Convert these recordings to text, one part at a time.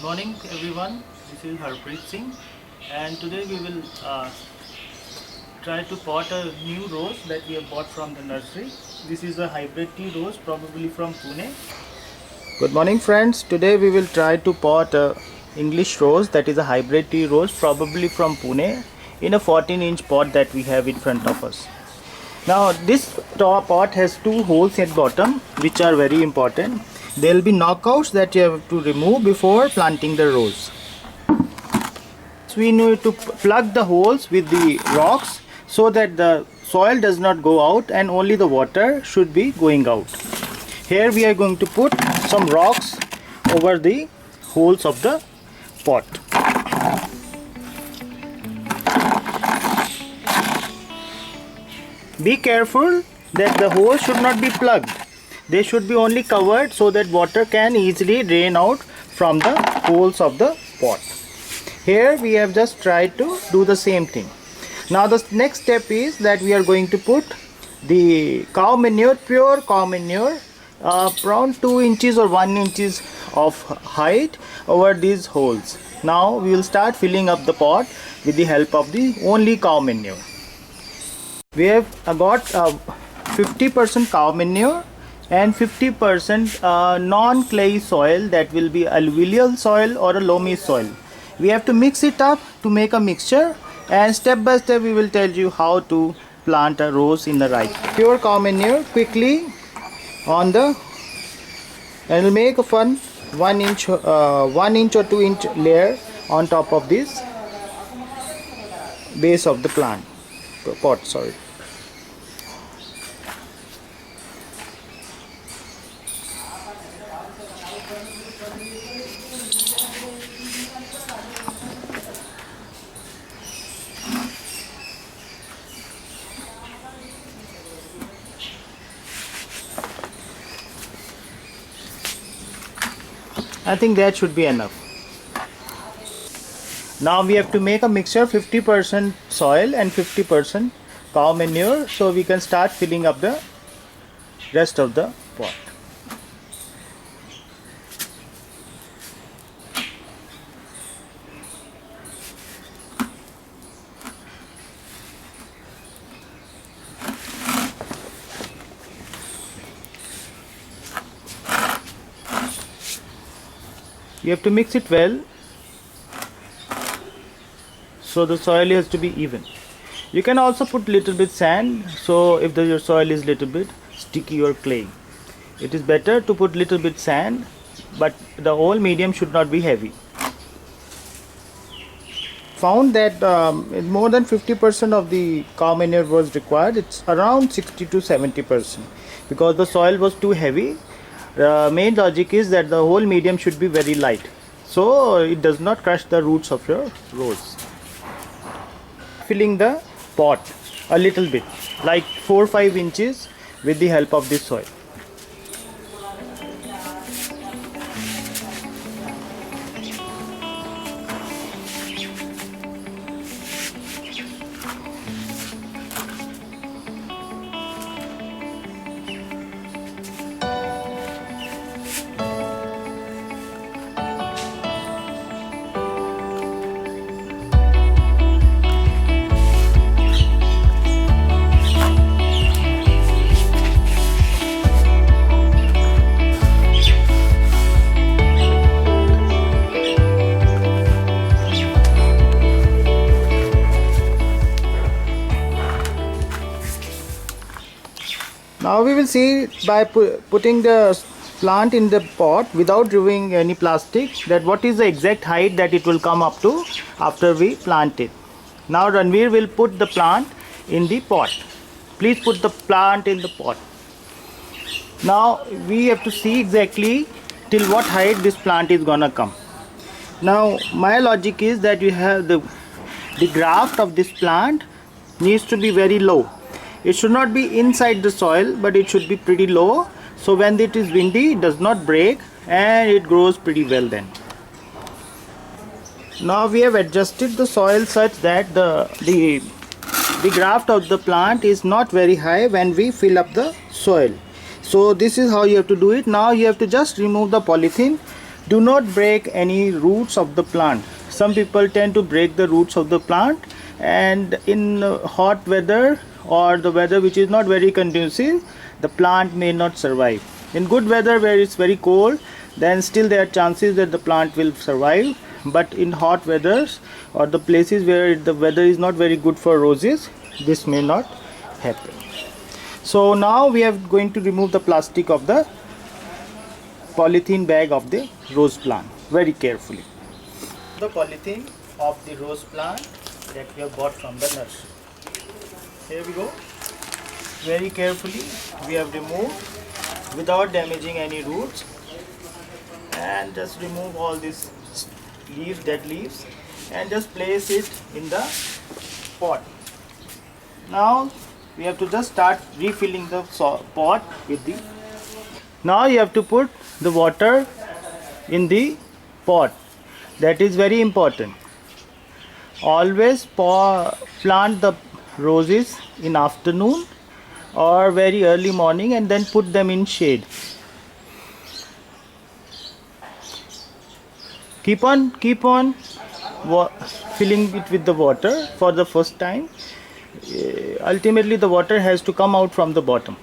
Morning everyone, this is Harpreet Singh and today we will try to pot a new rose that we have bought from the nursery. This is a hybrid tea rose, probably from Pune. Good morning friends, today we will try to pot a English rose that is a hybrid tea rose, probably from Pune, in a 14-inch pot that we have in front of us. Now this pot has two holes at bottom which are very important. There will be knockouts that you have to remove before planting the rose. So we need to plug the holes with the rocks so that the soil does not go out and only the water should be going out. Here we are going to put some rocks over the holes of the pot. Be careful that the holes should not be plugged. They should be only covered so that water can easily drain out from the holes of the pot. Here we have just tried to do the same thing. Now the next step is that we are going to put the cow manure, pure cow manure, around 2 inches or 1 inches of height over these holes. Now we will start filling up the pot with the help of the only cow manure. We have got 50% cow manure and 50% non-clay soil, that will be alluvial soil or a loamy soil. We have to mix it up to make a mixture, and step by step we will tell you how to plant a rose in the right. Pure cow manure quickly on the, and will make a 1 inch or 2 inch layer on top of this base of the pot. Sorry. I think that should be enough. Now we have to make a mixture, 50% soil and 50% cow manure, so we can start filling up the rest of the pot. You have to mix it well so the soil has to be even. You can also put little bit sand, so if your soil is little bit sticky or clay, it is better to put little bit sand, but the whole medium should not be heavy. Found that more than 50% of the cow manure was required. It's around 60 to 70% because the soil was too heavy. The main logic is that the whole medium should be very light, so it does not crush the roots of your rose. Filling the pot a little bit, like 4 or 5 inches, with the help of this soil. Now we will see, by putting the plant in the pot without removing any plastic, that what is the exact height that it will come up to after we plant it. Now Ranveer will put the plant in the pot. Please put the plant in the pot. Now we have to see exactly till what height this plant is gonna come. Now my logic is that you have the graft of this plant needs to be very low. It should not be inside the soil, but it should be pretty low, so when it is windy it does not break and it grows pretty well then. Now we have adjusted the soil such that the graft of the plant is not very high when we fill up the soil. So this is how you have to do it. Now you have to just remove the polythene Do not break any roots of the plant. Some people tend to break the roots of the plant, and in hot weather or the weather which is not very conducive, the plant may not survive. In good weather where it's very cold, then still there are chances that the plant will survive, but in hot weathers or the places where the weather is not very good for roses, this may not happen. So now we are going to remove the plastic of the polythene bag of the rose plant very carefully. The polythene of the rose plant that we have bought from the nursery. Here we go. Very carefully we have removed without damaging any roots, and just remove all these leaves, dead leaves, and just place it in the pot. Now we have to just start refilling the pot with the. Now you have to put the water in the pot. That is very important. Always plant the roses in afternoon or very early morning, and then put them in shade. Keep on filling it with the water for the first time. Ultimately the water has to come out from the bottom.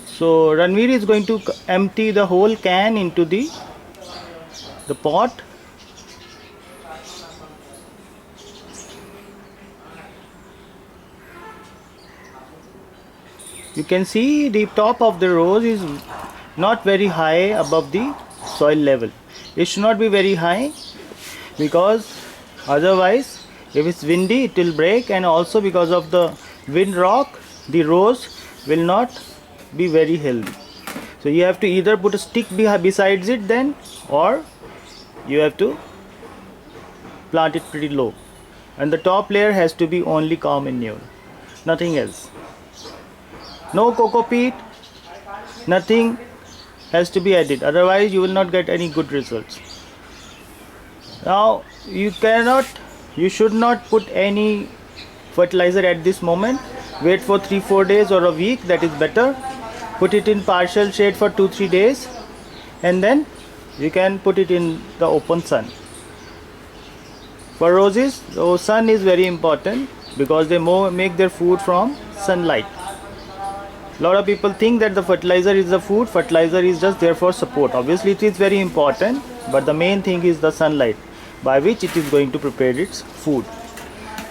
So Ranveer is going to empty the whole can into the pot. You can see the top of the rose is not very high above the soil level. It should not be very high, because otherwise if it's windy it will break, and also because of the wind rock the rose will not be very healthy. So you have to either put a stick besides it then, or you have to plant it pretty low, and the top layer has to be only cow manure, nothing else. No coco peat, nothing has to be added, otherwise you will not get any good results. Now you should not put any fertilizer at this moment. Wait for 3-4 days or a week, that is better. Put it in partial shade for 2-3 days, and then you can put it in the open sun. For roses, the sun is very important because they make their food from sunlight. A lot of people think that the fertilizer is the food. Fertilizer is just there for support. Obviously it is very important, but the main thing is the sunlight by which it is going to prepare its food.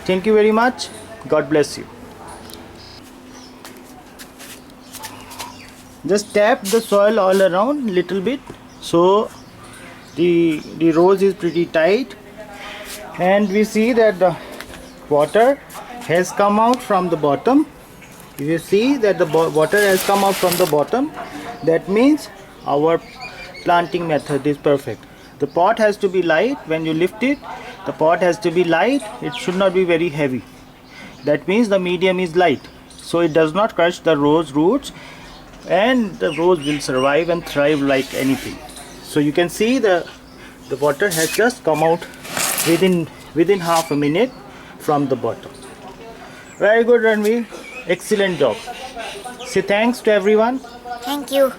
Thank you very much. God bless you. Just tap the soil all around little bit, so the rose is pretty tight, and we see that the water has come out from the bottom. If you see that the water has come out from the bottom, that means our planting method is perfect. The pot has to be light. When you lift it, the pot has to be light. It should not be very heavy. That means the medium is light, so it does not crush the rose roots, and the rose will survive and thrive like anything. So you can see the water has just come out within half a minute from the bottom. Very good, Ranveer. Excellent job. Say thanks to everyone. Thank you.